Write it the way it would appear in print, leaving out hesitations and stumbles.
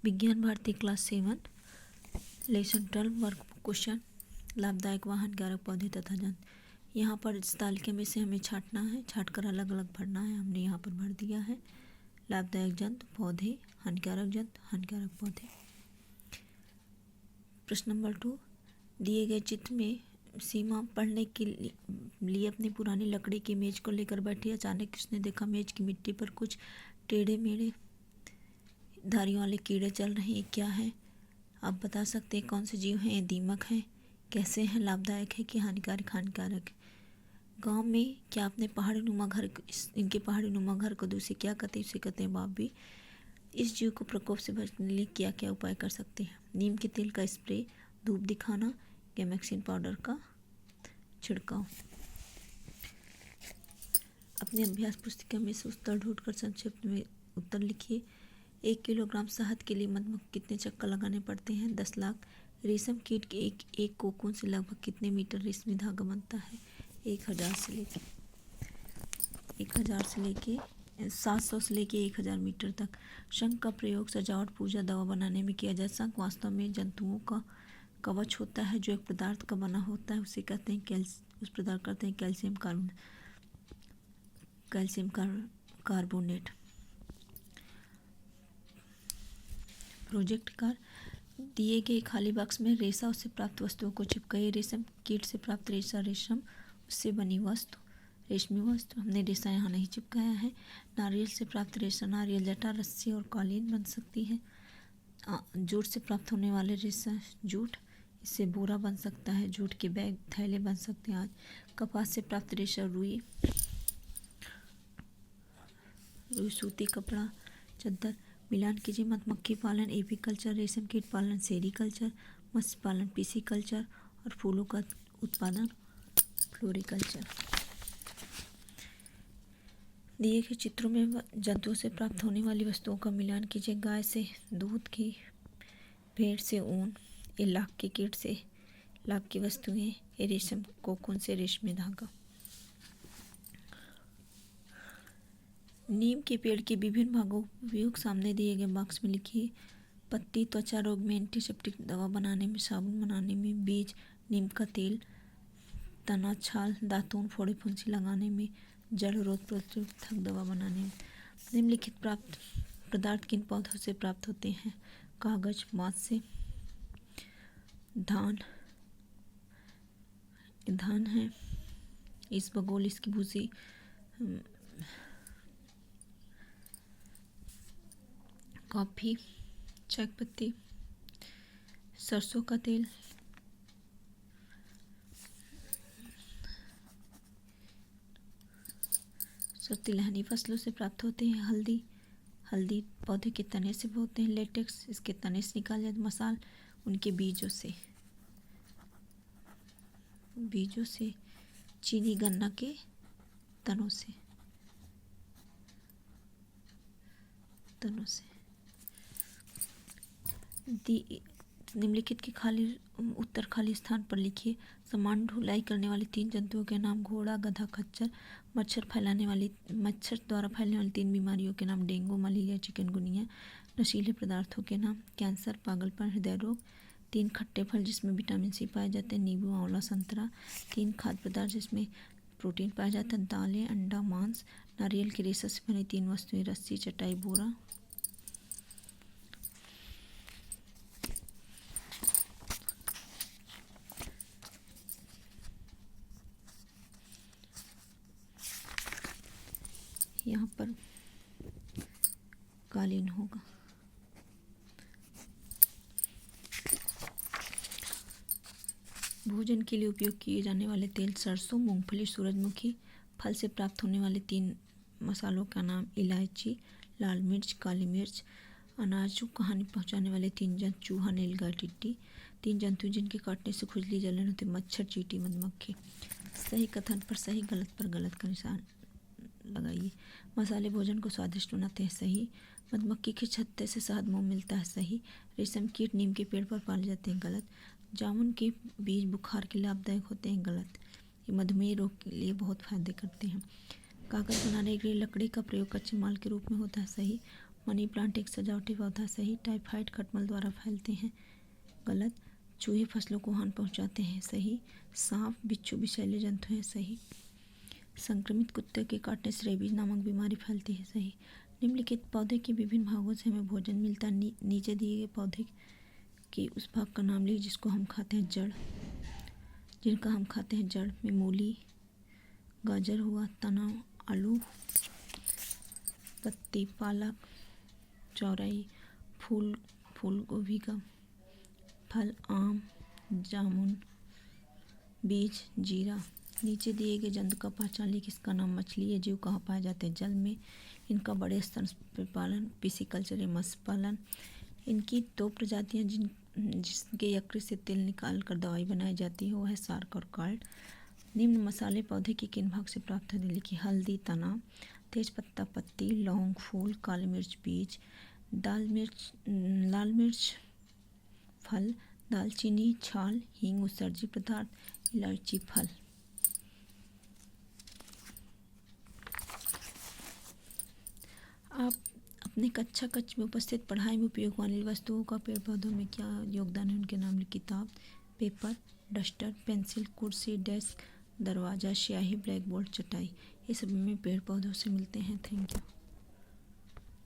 विज्ञान Bharati class 7 lesson 12 work question लाभदायक व हानिकारक पौधे तथा जंतु। यहाँ पर इस तालिका में से हमें छांटना है, छांटकर अलग अलग भरना है। हमने यहाँ पर भर दिया है लाभदायक जंतु पौधे, हानिकारक जंतु हानिकारक पौधे। प्रश्न नंबर 2, दिए गए चित्र में सीमा पढ़ने के लिए अपनी पुरानी लकड़ी की मेज को लेकर बैठी। अचानक उसने देखा मेज की मिट्टी पर कुछ टेढ़े मेढ़े धारियों वाले कीड़े चल रहे हैं। क्या है? आप बता सकते हैं कौन से जीव हैं? ये दीमक हैं। कैसे हैं? लाभदायक है कि हानिकारक? हानिकारक। गांव में क्या आपने पहाड़ी नुमा घर, इनके पहाड़ी नुमा घर को दूसरे क्या कहते हैं? इसे कहते हैं बाबी। इस जीव को प्रकोप से बचने के लिए क्या क्या उपाय कर सकते हैं? नीम के तेल का स्प्रे, धूप दिखाना, गैमेक्सिन पाउडर का छिड़काव। अपने अभ्यास पुस्तिका में से उत्तर ढूंढकर संक्षिप्त में उत्तर लिखिए। 1 किलोग्राम शहद के लिए मधुमक्खी कितने चक्कर लगाने पड़ते हैं? 10 लाख। रेशम कीट के एक कोकून से लगभग कितने मीटर रेशमी धागा बनता है? 1000 से लेके 700 से लेके 1000 मीटर तक। शंख का प्रयोग सजावट, पूजा, दवा बनाने में किया जाए। शंख वास्तव में जंतुओं का कवच होता है जो एक पदार्थ का बना होता है, उसे कहते हैं उस पदार्थ कहते हैं कैल्शियम कार्बोनेट। प्रोजेक्ट कार, दिए गए खाली बॉक्स में रेशा उससे प्राप्त वस्तुओं को चिपकाइए। रेशम कीट से प्राप्त रेशा, रेशम उससे बनी वस्तु, रेशमी वस्तु। हमने रेशा यहाँ नहीं चिपकाया है। नारियल से प्राप्त रेशा, नारियल जटा, रस्सी और कालीन बन सकती है। जूट से प्राप्त होने वाले रेशा, जूट, इससे बोरा बन सकता है। जूट के बैग, थैले बन सकते हैं आज। कपास से प्राप्त रेशा, रुई, सूती कपड़ा, चद्दर। मिलान कीजिए। मधुमक्खी पालन एपीकल्चर, रेशम कीट पालन सेरीकल्चर, मत्स्य पालन पिसीकल्चर और फूलों का उत्पादन फ्लोरिकल्चर। दिए गए चित्रों में जंतुओं से प्राप्त होने वाली वस्तुओं का मिलान कीजिए। गाय से दूध, घी, भेड़ से ऊन, ये लाख के कीट से लाख की वस्तुएं, ये रेशम कोकून से रेशमी धागा। नीम के पेड़ के विभिन्न भागों का उपयोग सामने दिए गए बॉक्स में लिखिए। पत्ती त्वचा रोग में, एंटीसेप्टिक दवा बनाने में, साबुन बनाने में। बीज नीम का तेल, तना, छाल, दातून, फोड़े फुंसी लगाने में। जड़ रोग प्रतिरोधक दवा बनाने में। निम्नलिखित प्राप्त पदार्थ किन पौधों से प्राप्त होते हैं? कागज, बांस से। धान है, इसबगोल, इसकी भूसी, कॉफी, चाय पत्ती, सरसों का तेल, तिलहनी फसलों से प्राप्त होते हैं। हल्दी पौधे के तने से होते हैं। लेटेक्स, इसके तने से निकाले जाते। मसाल, उनके बीजों से। चीनी गन्ना के तनों से। निम्नलिखित के उत्तर खाली स्थान पर लिखिए। समान ढुलाई करने वाले 3 जंतुओं के नाम। घोड़ा, गधा, खच्चर। मच्छर द्वारा फैलने वाली 3 बीमारियों के नाम। Dengue, malaria, chikungunya. नशीले पदार्थों के नाम। कैंसर, पागलपन, हृदय रोग। 3 खट्टे फल जिसमें विटामिन सी पाए जाते हैं। नींबू, आंवला, संतरा। 3 खाद्य पदार्थ जिसमें प्रोटीन पाया जाता है। दालें, अंडा, मांस। नारियल के रेशा से बनी 3 वस्तुएं। रस्सी, चटाई, बोरा। यहाँ पर कालीन होगा। भोजन के लिए उपयोग किए जाने वाले तेल। सरसों, मूंगफली, सूरजमुखी। फल से प्राप्त होने वाले 3 मसालों का नाम। इलायची, लाल मिर्च, काली मिर्च। अनाज को हानि पहुंचाने वाले 3 जंतु। चूहा, नीलगाय, टिड्डी। 3 जंतु जिनके काटने से खुजली, जलन होती। मच्छर, चींटी, मधुमक्खी। सही कथन पर सही, गलत पर गलत का निशान लगाइए। मसाले भोजन को स्वादिष्ट बनाते हैं। सही। मधुमक्खी के छत्ते से शहद मुंह मिलता है। सही। रेशम कीट नीम के पेड़ पर पाले जाते हैं। गलत। जामुन के बीज बुखार के लाभदायक होते हैं। गलत। ये मधुमेह रोग के लिए बहुत फायदे करते हैं। कागज बनाने के लिए लकड़ी का प्रयोग कच्चे माल के रूप में होता है। सही। मनी प्लांट एक सजावटी पौधा। सही। टाइफाइड खटमल द्वारा फैलते हैं। गलत। चूहे फसलों को हानि पहुंचाते हैं। सही। सांप बिच्छू विषैले जंतु हैं। सही। संक्रमित कुत्ते के काटने से रेबीज नामक बीमारी फैलती है। सही। निम्नलिखित पौधे के विभिन्न भागों से हमें भोजन मिलता है। नीचे दिए गए पौधे के उस भाग का नाम लीजिए जिसको हम खाते हैं। जड़। जिनका हम खाते हैं जड़ में मूली, गाजर हुआ, तना आलू, पत्ती पालक, चौराई, फूल गोभी का फल आम, जामुन, बीज जीरा। नीचे दिए गए जंतु का पहचान लिखिए। इसका नाम मछली। ये जीव कहाँ पाए जाते हैं? जल में। इनका बड़े स्तर पर पालन पिसिकल्चर या मत्स्य पालन। इनकी दो प्रजातियां जिसके यकृत से तेल निकाल कर दवाई बनाई जाती है वो है सार्क और कार्ड। निम्न मसाले पौधे के किन भाग से प्राप्त होते हैं? लिखिए। हल्दी तना, तेज पत्ता पत्ती, लौंग फूल, काली मिर्च बीज, लाल मिर्च फल, दालचीनी छाल, हींग उत्सर्जी पदार्थ, इलायची फल। आप अपने कक्षा में उपस्थित पढ़ाई में उपयोग वाली वस्तुओं का पेड़ पौधों में क्या योगदान है उनके नाम लिखिए। किताब, पेपर, डस्टर, पेंसिल, कुर्सी, डेस्क, दरवाज़ा, स्याही, ब्लैक बोर्ड, चटाई। ये सब हमें पेड़ पौधों से मिलते हैं। Thank you.